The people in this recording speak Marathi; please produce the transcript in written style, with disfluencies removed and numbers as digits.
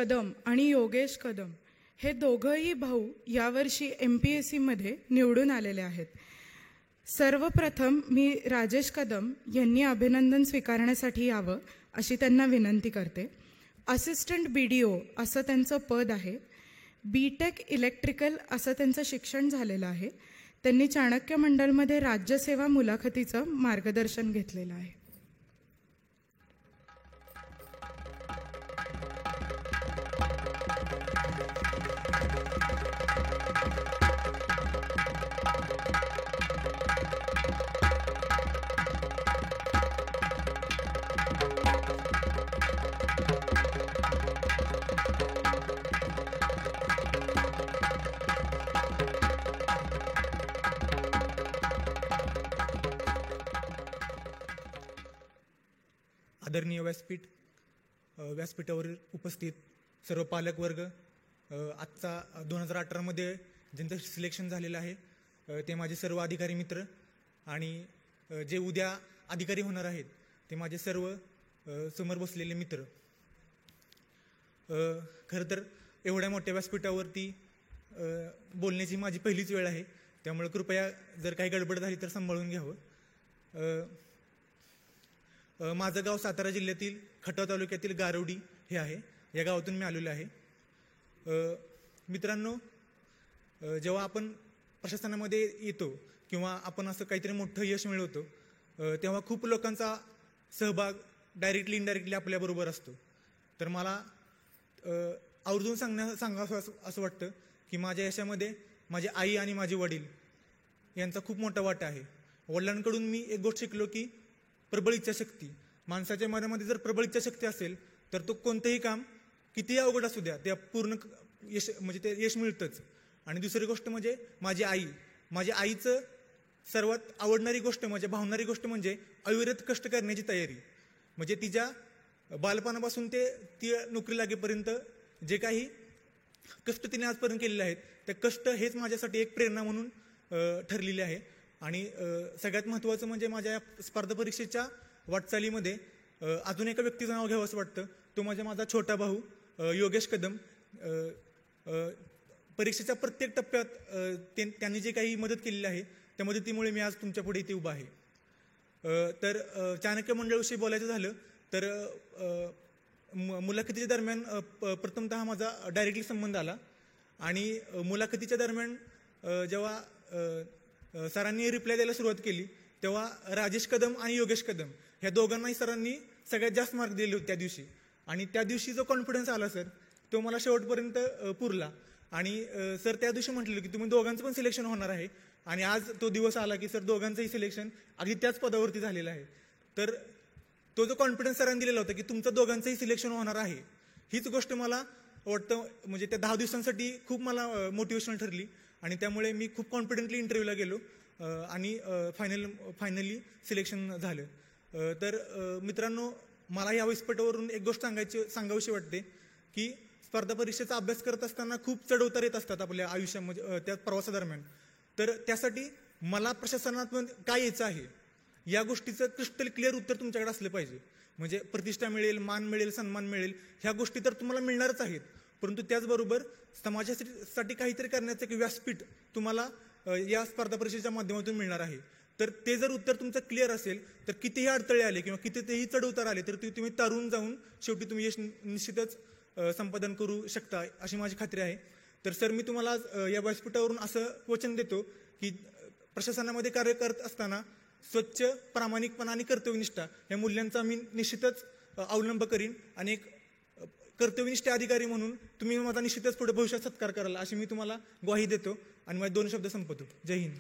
कदम आणि योगेश कदम हे दोघंही भाऊ यावर्षी MPSCमध्ये निवडून आलेले आहेत. सर्वप्रथम मी राजेश कदम यांनी अभिनंदन स्वीकारण्यासाठी यावं अशी त्यांना विनंती करते. असिस्टंट BDO असं त्यांचं पद आहे. BTech इलेक्ट्रिकल असं त्यांचं शिक्षण झालेलं आहे. त्यांनी चाणक्य मंडलमध्ये राज्यसेवा मुलाखतीचं मार्गदर्शन घेतलेलं आहे. आदरणीय व्यासपीठावर उपस्थित सर्व पालकवर्ग, आजचा 2018मध्ये ज्यांचं सिलेक्शन झालेलं आहे ते माझे सर्व अधिकारी मित्र आणि जे उद्या अधिकारी होणार आहेत ते माझे सर्व समोर बसलेले मित्र. खरं तर एवढ्या मोठ्या व्यासपीठावरती बोलण्याची माझी पहिलीच वेळ आहे, त्यामुळे कृपया जर काही गडबड झाली तर सांभाळून घ्यावं. माझं गाव सातारा जिल्ह्यातील खटाव तालुक्यातील गारवडी हे आहे. या गावातून मी आलेलो आहे. मित्रांनो, जेव्हा आपण प्रशासनामध्ये येतो किंवा आपण असं काहीतरी मोठं यश मिळवतो तेव्हा खूप लोकांचा सहभाग डायरेक्टली इनडायरेक्टली आपल्याबरोबर असतो. तर मला आवर्जून सांगावं असं वाटतं की माझ्या यशामध्ये माझी आई आणि माझे वडील यांचा खूप मोठा वाटा आहे. वडिलांकडून मी एक गोष्ट शिकलो की प्रबळ इच्छाशक्ती. माणसाच्या मनामध्ये जर प्रबळ इच्छाशक्ती असेल तर तो कोणतंही काम कितीही अवघड असू द्या त्या पूर्ण ते यश मिळतंच. आणि दुसरी गोष्ट म्हणजे माझी आई. माझ्या आईचं सर्वात आवडणारी गोष्ट भावणारी गोष्ट म्हणजे अविरत कष्ट करण्याची तयारी. म्हणजे तिच्या बालपणापासून ती नोकरी लागेपर्यंत जे काही कष्ट तिने आजपर्यंत केलेले आहेत ते कष्ट हेच माझ्यासाठी एक प्रेरणा म्हणून ठरलेली आहे. आणि सगळ्यात महत्त्वाचं म्हणजे माझ्या स्पर्धा परीक्षेच्या वाटचालीमध्ये अजून एका व्यक्तीचं नाव घ्यावं असं वाटतं. तो माझा छोटा भाऊ योगेश कदम. परीक्षेच्या प्रत्येक टप्प्यात त्यांनी जे काही मदत केलेली आहे त्या मदतीमुळे मी आज तुमच्या पुढे इथे उभा आहे. तर चाणक्य मंडळविषयी बोलायचं झालं तर मुलाखतीच्या दरम्यान प्रथमतः माझा डायरेक्टली संबंध आला आणि मुलाखतीच्या दरम्यान जेव्हा सरांनी रिप्लाय द्यायला सुरुवात केली तेव्हा राजेश कदम आणि योगेश कदम ह्या दोघांनाही सरांनी सगळ्यात जास्त मार्क दिले होते त्या दिवशी. आणि त्या दिवशी जो कॉन्फिडन्स आला सर तो मला शेवटपर्यंत पुरला. आणि सर त्या दिवशी म्हटलं की तुम्ही दोघांचं पण सिलेक्शन होणार आहे. आणि आज तो दिवस आला की सर दोघांचंही सिलेक्शन अगदी त्याच पदावरती झालेलं आहे. तर तो जो कॉन्फिडन्स सरांनी दिलेला होता की तुमचं दोघांचंही सिलेक्शन होणार आहे, हीच गोष्ट मला वाटतं म्हणजे त्या 10 दिवसांसाठी खूप मला मोटिवेशनल ठरली. आणि त्यामुळे मी खूप कॉन्फिडेंटली इंटरव्ह्यूला गेलो आणि फायनली सिलेक्शन झालं. तर मित्रांनो, मला या व्यासपीठावरून एक गोष्ट सांगावीशी वाटते की स्पर्धा परीक्षेचा अभ्यास करत असताना खूप चढउतार येत असतात आपल्या आयुष्यामध्ये त्या प्रवासादरम्यान. तर त्यासाठी मला प्रशासनात काय यायचं आहे या गोष्टीचं क्रिस्टल क्लिअर उत्तर तुमच्याकडे असलं पाहिजे. म्हणजे प्रतिष्ठा मिळेल, मान मिळेल, सन्मान मिळेल, ह्या गोष्टी तर तुम्हाला मिळणारच आहेत. परंतु त्याचबरोबर समाजासाठी काहीतरी करण्याचं एक व्यासपीठ तुम्हाला या स्पर्धा परीक्षेच्या माध्यमातून मिळणार आहे. तर ते जर उत्तर तुमचं क्लिअर असेल तर कितीही अडथळे आले किंवा कितीही चढउतार आले तर तुम्ही तारून जाऊन शेवटी तुम्ही यश निश्चितच संपादन करू शकता अशी माझी खात्री आहे. तर सर, मी तुम्हाला या व्यासपीठावरून असं वचन देतो की प्रशासनामध्ये कार्य करत असताना स्वच्छ, प्रामाणिकपणा आणि कर्तव्यनिष्ठा या मूल्यांचा मी निश्चितच अवलंब करीन आणि एक कर्तव्यनिष्ठ अधिकारी म्हणून तुम्ही माझा निश्चितच पुढे भविष्यात सत्कार कराल अशी मी तुम्हाला ग्वाही देतो आणि माझे 2 शब्द संपवतो. जय हिंद.